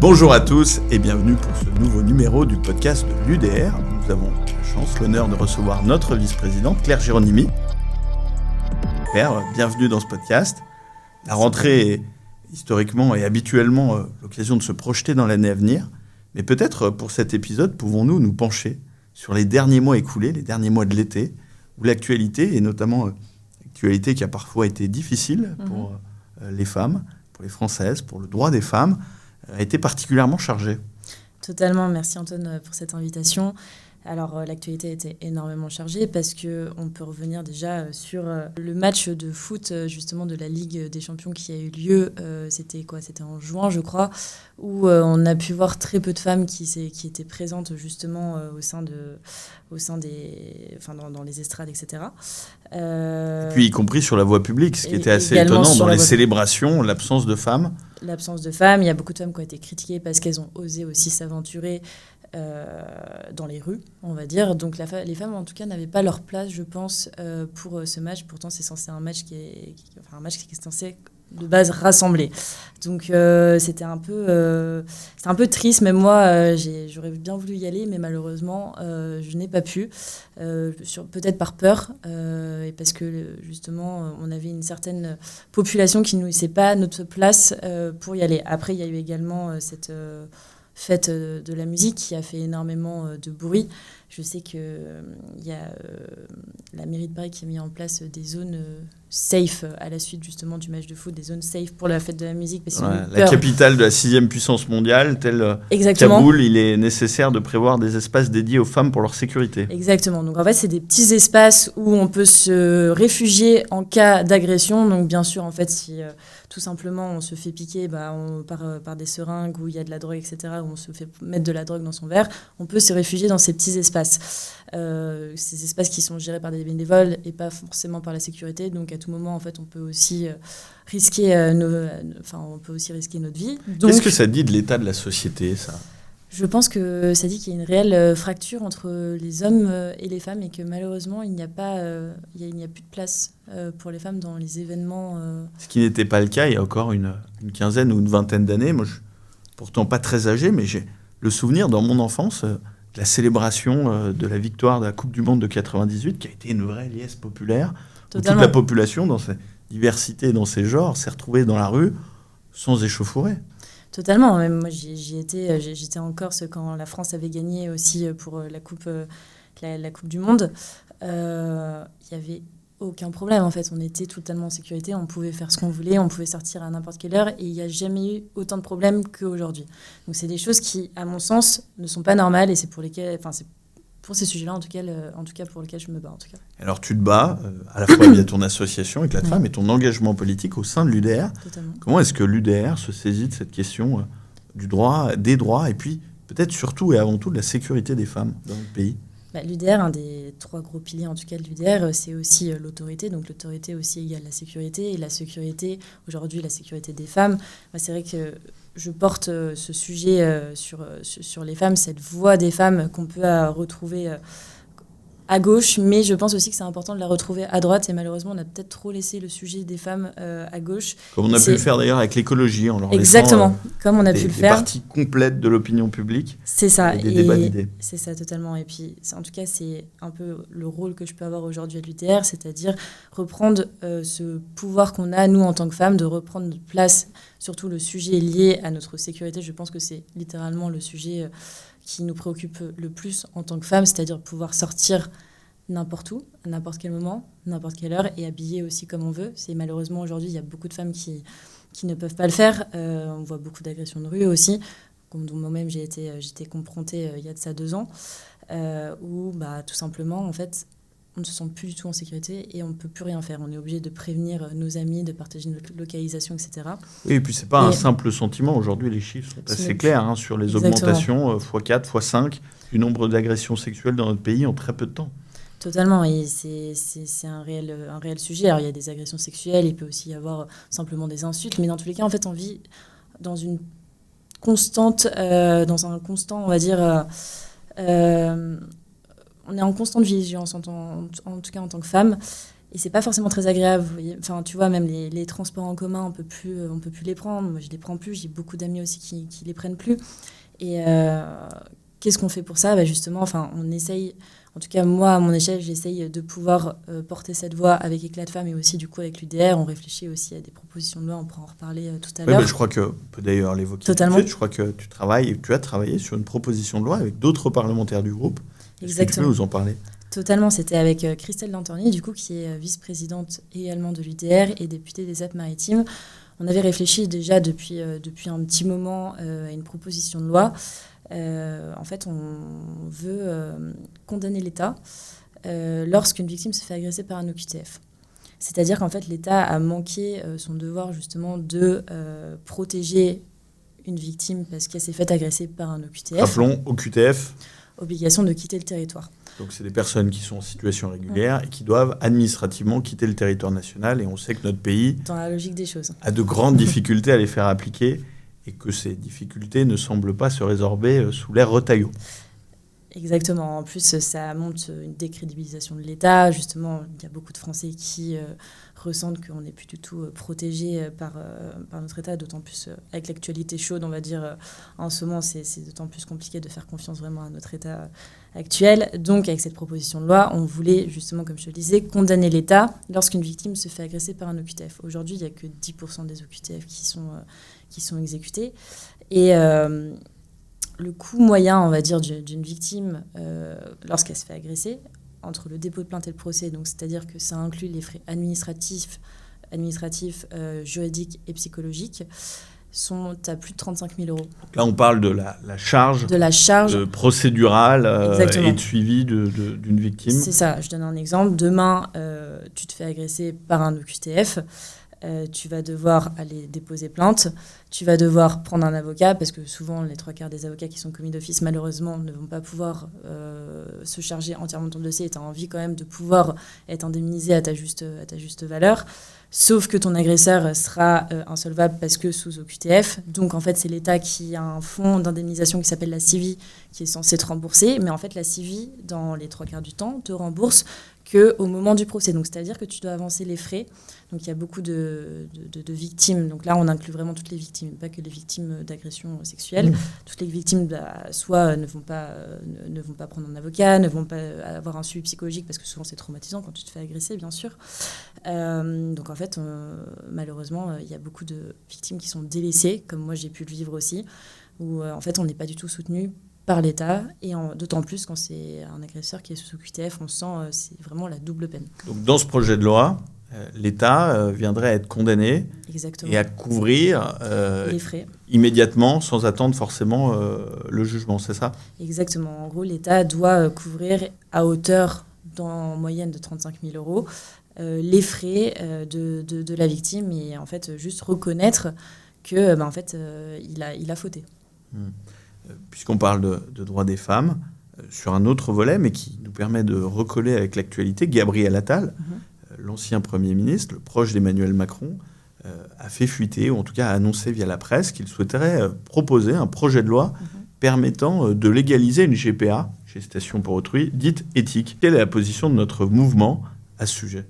Bonjour à tous et bienvenue pour ce nouveau numéro du podcast de l'UDR. Nous avons la chance, l'honneur de recevoir notre vice-présidente Claire Géronimi. Claire, bienvenue dans ce podcast. La rentrée est historiquement et habituellement l'occasion de se projeter dans l'année à venir. Mais peut-être pour cet épisode, pouvons-nous nous pencher sur les derniers mois écoulés, les derniers mois de l'été, où l'actualité, et notamment l'actualité qui a parfois été difficile pour les femmes, pour les Françaises, pour le droit des femmes, a été particulièrement chargée. Totalement, merci Antoine pour cette invitation. Alors l'actualité a été énormément chargée parce qu'on peut revenir déjà sur le match de foot justement de la Ligue des Champions qui a eu lieu, c'était en juin je crois, où on a pu voir très peu de femmes qui étaient présentes justement dans les estrades, etc. Et puis y compris sur la voie publique, ce qui était assez étonnant dans les célébrations, l'absence de femmes. L'absence de femmes, il y a beaucoup de femmes qui ont été critiquées parce qu'elles ont osé aussi s'aventurer dans les rues, on va dire. Donc les femmes, en tout cas, n'avaient pas leur place, je pense, pour ce match. Pourtant, c'est censé un match qui est censé de base rassembler. Donc c'était un peu triste. Même moi, j'aurais bien voulu y aller, mais malheureusement, je n'ai pas pu. Peut-être par peur, et parce que justement, on avait une certaine population qui ne nous laissait pas notre place pour y aller. Après, il y a eu également cette fête de la musique qui a fait énormément de bruit. Je sais qu'il y a la mairie de Paris qui a mis en place des zones safe à la suite justement du match de foot, des zones safe pour la fête de la musique. Parce la capitale de la 6e puissance mondiale, telle Exactement. Kaboul, il est nécessaire de prévoir des espaces dédiés aux femmes pour leur sécurité. Exactement. Donc en fait, c'est des petits espaces où on peut se réfugier en cas d'agression. Donc bien sûr, en fait, si tout simplement on se fait piquer par des seringues où il y a de la drogue, etc., où on se fait mettre de la drogue dans son verre, on peut se réfugier dans ces petits espaces. Ces espaces qui sont gérés par des bénévoles et pas forcément par la sécurité. Donc à tout moment, en fait, on peut aussi risquer notre vie. Donc, qu'est-ce que ça dit de l'état de la société, ça ? Je pense que ça dit qu'il y a une réelle fracture entre les hommes et les femmes et que malheureusement, il n'y a plus de place pour les femmes dans les événements. Ce qui n'était pas le cas il y a encore une quinzaine ou une vingtaine d'années. Moi, je suis pourtant pas très âgé, mais j'ai le souvenir dans mon enfance de la célébration de la victoire de la Coupe du Monde de 98, qui a été une vraie liesse populaire. Totalement. Où toute la population, dans sa diversité et dans ses genres, s'est retrouvée dans la rue sans échauffourée. Totalement. Moi, j'étais en Corse quand la France avait gagné aussi pour la Coupe du Monde. Il y avait aucun problème, en fait. On était totalement en sécurité, on pouvait faire ce qu'on voulait, on pouvait sortir à n'importe quelle heure et il n'y a jamais eu autant de problèmes qu'aujourd'hui. Donc c'est des choses qui, à mon sens, ne sont pas normales et c'est pour ces sujets-là, en tout cas pour lesquels je me bats. En tout cas. Alors tu te bats à la fois via ton association Éclat de Femmes et ton engagement politique au sein de l'UDR. Totalement. Comment est-ce que l'UDR se saisit de cette question du droit, des droits et puis peut-être surtout et avant tout de la sécurité des femmes dans notre pays ? L'UDR, un des 3 gros piliers en tout cas de l'UDR, c'est aussi l'autorité. Donc l'autorité aussi égale la sécurité. Et la sécurité, aujourd'hui, la sécurité des femmes. Moi, c'est vrai que je porte ce sujet sur les femmes, cette voix des femmes qu'on peut retrouver à gauche. Mais je pense aussi que c'est important de la retrouver à droite. Et malheureusement, on a peut-être trop laissé le sujet des femmes à gauche. Comme on a pu le faire d'ailleurs avec l'écologie, en leur Exactement, comme on a pu le faire. Des parties complètes de l'opinion publique. C'est ça. Et des débats d'idées. C'est ça, totalement. Et puis, en tout cas, c'est un peu le rôle que je peux avoir aujourd'hui à l'UDR, c'est-à-dire reprendre ce pouvoir qu'on a, nous, en tant que femmes, de reprendre notre place, surtout le sujet lié à notre sécurité. Je pense que c'est littéralement le sujet qui nous préoccupe le plus en tant que femmes, c'est-à-dire pouvoir sortir n'importe où, à n'importe quel moment, n'importe quelle heure, et habiller aussi comme on veut. C'est malheureusement aujourd'hui, il y a beaucoup de femmes qui ne peuvent pas le faire. On voit beaucoup d'agressions de rue aussi, dont moi-même j'étais confrontée il y a de ça 2 ans, où tout simplement, en fait, on ne se sent plus du tout en sécurité et on ne peut plus rien faire. On est obligé de prévenir nos amis, de partager notre localisation, etc. Oui, et puis ce n'est pas un simple sentiment. Aujourd'hui, les chiffres sont assez clairs sur les augmentations x4, x5 du nombre d'agressions sexuelles dans notre pays en très peu de temps. Totalement, et c'est un réel sujet. Alors, il y a des agressions sexuelles, il peut aussi y avoir simplement des insultes, mais dans tous les cas, en fait, on vit dans un constant, on va dire... on est en constante vigilance, en tout cas en tant que femme. Et c'est pas forcément très agréable. Vous voyez. Enfin, tu vois, même les transports en commun, on peut plus les prendre. Moi, je les prends plus. J'ai beaucoup d'amis aussi qui les prennent plus. Et qu'est-ce qu'on fait pour ça? Justement, enfin, on essaye. En tout cas, moi, à mon échelle, j'essaye de pouvoir porter cette voix avec Éclat de Femmes et aussi, du coup, avec l'UDR. On réfléchit aussi à des propositions de loi. On pourra en reparler tout à l'heure. Je crois qu'on peut d'ailleurs l'évoquer. Totalement. Je crois que tu as travaillé sur une proposition de loi avec d'autres parlementaires du groupe. Est-ce que tu peux nous en parler? Totalement, c'était avec Christelle Lantorny, du coup, qui est vice-présidente également de l'UDR et députée des Alpes-Maritimes. On avait réfléchi déjà depuis un petit moment à une proposition de loi. En fait, on veut condamner l'État lorsqu'une victime se fait agresser par un OQTF. C'est-à-dire qu'en fait, l'État a manqué son devoir justement de protéger une victime parce qu'elle s'est faite agresser par un OQTF. Rappelons, OQTF. Obligation de quitter le territoire. Donc c'est des personnes qui sont en situation régulière et qui doivent administrativement quitter le territoire national. Et on sait que notre pays, dans la logique des choses, a de grandes difficultés à les faire appliquer et que ces difficultés ne semblent pas se résorber sous l'ère Retailleau. Exactement. En plus, ça montre une décrédibilisation de l'État. Justement, il y a beaucoup de Français qui ressentent qu'on n'est plus du tout protégé par notre État, d'autant plus avec l'actualité chaude, on va dire. En ce moment, c'est d'autant plus compliqué de faire confiance vraiment à notre État actuel. Donc, avec cette proposition de loi, on voulait, justement, comme je te le disais, condamner l'État lorsqu'une victime se fait agresser par un OQTF. Aujourd'hui, il n'y a que 10% des OQTF qui sont exécutés. Et le coût moyen, on va dire, d'une victime lorsqu'elle se fait agresser, entre le dépôt de plainte et le procès, donc c'est-à-dire que ça inclut les frais administratifs, juridiques et psychologiques, sont à plus de 35 000 euros. Là, on parle de la charge procédurale et de suivi d'une victime. C'est ça. Je donne un exemple. Demain, tu te fais agresser par un OQTF. Tu vas devoir aller déposer plainte, tu vas devoir prendre un avocat, parce que souvent les 3/4 des avocats qui sont commis d'office, malheureusement, ne vont pas pouvoir se charger entièrement de ton dossier, et tu as envie quand même de pouvoir être indemnisé à ta juste valeur, sauf que ton agresseur sera insolvable parce que sous OQTF. Donc en fait, c'est l'État qui a un fonds d'indemnisation qui s'appelle la CIVI, qui est censé te rembourser, mais en fait la CIVI, dans les 3/4 du temps, te rembourse qu'au moment du procès. Donc c'est-à-dire que tu dois avancer les frais. Donc il y a beaucoup de victimes. Donc là, on inclut vraiment toutes les victimes, pas que les victimes d'agressions sexuelles. Toutes les victimes, soit ne vont pas prendre un avocat, ne vont pas avoir un suivi psychologique, parce que souvent c'est traumatisant quand tu te fais agresser, bien sûr. Donc en fait, malheureusement, il y a beaucoup de victimes qui sont délaissées, comme moi j'ai pu le vivre aussi, où en fait on n'est pas du tout soutenu par l'État, et d'autant plus quand c'est un agresseur qui est sous OQTF, on sent c'est vraiment la double peine. Donc dans ce projet de loi, l'État viendrait à être condamné. Exactement. Et à couvrir les frais immédiatement, sans attendre forcément le jugement, c'est ça? Exactement. En gros, l'État doit couvrir à hauteur, en moyenne, de 35 000 euros, les frais de la victime, et en fait juste reconnaître que en fait, il a fauté. Puisqu'on parle de droits des femmes, sur un autre volet, mais qui nous permet de recoller avec l'actualité, Gabriel Attal, l'ancien Premier ministre, le proche d'Emmanuel Macron, a fait fuiter, ou en tout cas a annoncé via la presse, qu'il souhaiterait proposer un projet de loi permettant de légaliser une GPA, gestation pour autrui, dite éthique. Quelle est la position de notre mouvement à ce sujet ?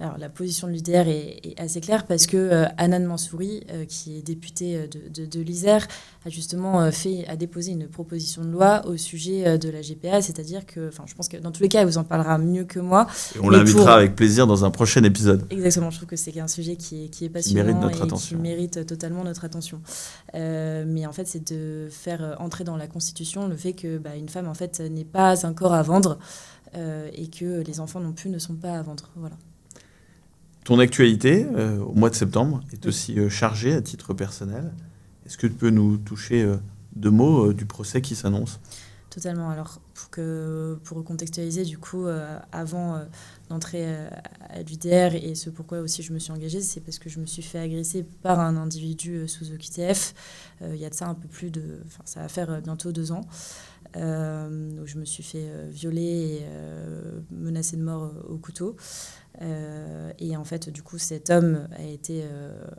Alors, la position de l'UDR est assez claire, parce que Hanan Mansouri, qui est députée de l'Isère, a justement a déposé une proposition de loi au sujet de la GPA, c'est-à-dire que, je pense que dans tous les cas, elle vous en parlera mieux que moi. Et on l'invitera avec plaisir dans un prochain épisode. Exactement, je trouve que c'est un sujet qui est passionnant qui mérite totalement notre attention. Mais en fait, c'est de faire entrer dans la Constitution le fait que une femme, en fait, n'est pas un corps à vendre, et que les enfants non plus ne sont pas à vendre. Voilà. Ton actualité, au mois de septembre, est aussi chargée à titre personnel. Est-ce que tu peux nous toucher 2 mots du procès qui s'annonce ? Totalement. Alors, pour recontextualiser, du coup, avant d'entrer à l'UDR, et ce pourquoi aussi je me suis engagée, c'est parce que je me suis fait agresser par un individu sous OQTF. Il y a de ça un peu plus de... ça va faire bientôt 2 ans. Où je me suis fait violer et menacer de mort au couteau. Et en fait, du coup, cet homme a été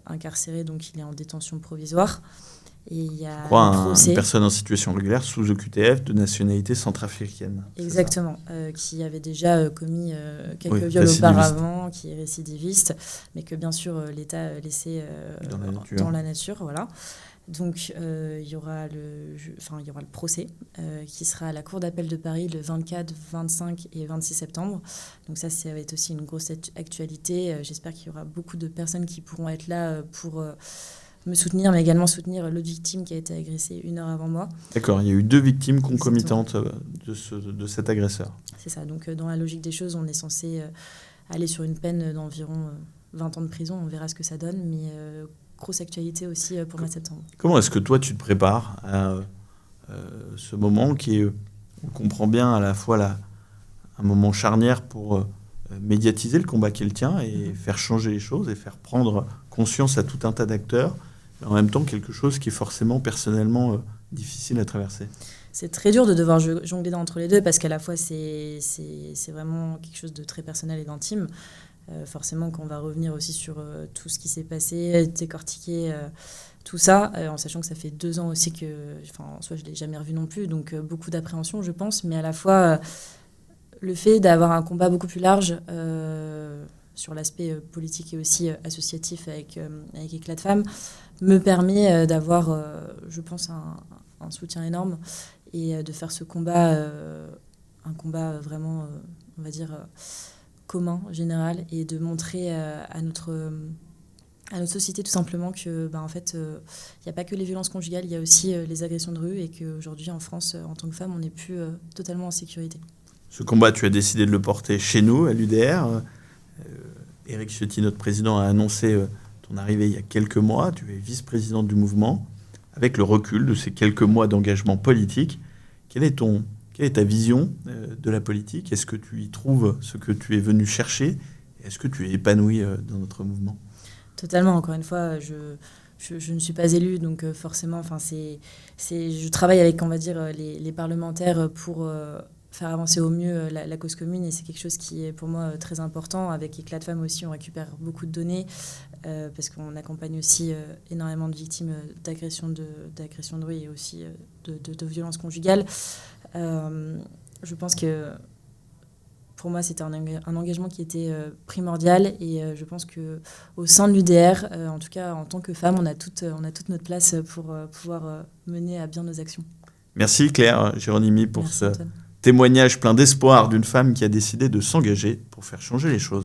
incarcéré, donc il est en détention provisoire. Et il y a Je crois un procès. Une personne en situation régulière sous OQTF de nationalité centrafricaine. Exactement, qui avait déjà commis quelques viols récidiviste. auparavant, qui est récidiviste, mais que bien sûr l'État a laissé dans la nature. Voilà. Donc il y aura le procès qui sera à la Cour d'appel de Paris le 24, 25 et 26 septembre. Donc ça va être aussi une grosse actualité. J'espère qu'il y aura beaucoup de personnes qui pourront être là pour me soutenir, mais également soutenir l'autre victime qui a été agressée 1 heure avant moi. D'accord, il y a eu 2 victimes concomitantes de cet agresseur. C'est ça, donc dans la logique des choses, on est censé aller sur une peine d'environ 20 ans de prison. On verra ce que ça donne, mais grosse actualité aussi pour le mois de septembre. Comment est-ce que toi tu te prépares à ce moment qui est, on comprend bien, à la fois un moment charnière pour médiatiser le combat qui est le tien et faire changer les choses et faire prendre conscience à tout un tas d'acteurs, mais en même temps quelque chose qui est forcément personnellement difficile à traverser? C'est très dur de devoir jongler entre les deux parce qu'à la fois c'est vraiment quelque chose de très personnel et d'intime. Forcément qu'on va revenir aussi sur tout ce qui s'est passé, décortiquer tout ça, en sachant que ça fait 2 ans aussi que, en soi je ne l'ai jamais revu non plus, donc beaucoup d'appréhension je pense, mais à la fois le fait d'avoir un combat beaucoup plus large sur l'aspect politique et aussi associatif avec Éclat de Femmes me permet d'avoir, je pense, un soutien énorme et de faire ce combat, un combat vraiment, on va dire, commun, général, et de montrer à notre société tout simplement que, en fait, il n'y a pas que les violences conjugales, il y a aussi les agressions de rue et qu'aujourd'hui en France, en tant que femme, on n'est plus totalement en sécurité. Ce combat, tu as décidé de le porter chez nous, à l'UDR. Éric Ciotti, notre président, a annoncé ton arrivée il y a quelques mois. Tu es vice-présidente du mouvement. Avec le recul de ces quelques mois d'engagement politique, quelle est ta vision de la politique? Est-ce que tu y trouves ce que tu es venu chercher? Est-ce que tu es épanouie dans notre mouvement? Totalement, encore une fois, je ne suis pas élue, donc forcément, je travaille avec, on va dire, les parlementaires pour faire avancer au mieux la cause commune, et c'est quelque chose qui est pour moi très important. Avec Éclat de Femmes aussi, on récupère beaucoup de données parce qu'on accompagne aussi énormément de victimes d'agressions de rue et aussi de violences conjugales. Je pense que pour moi, c'était un engagement qui était primordial, et je pense qu'au sein de l'UDR, en tout cas en tant que femme, on a toute notre place pour pouvoir mener à bien nos actions. Merci Claire Géronimi pour Merci, ce Antoine. Témoignage plein d'espoir d'une femme qui a décidé de s'engager pour faire changer les choses.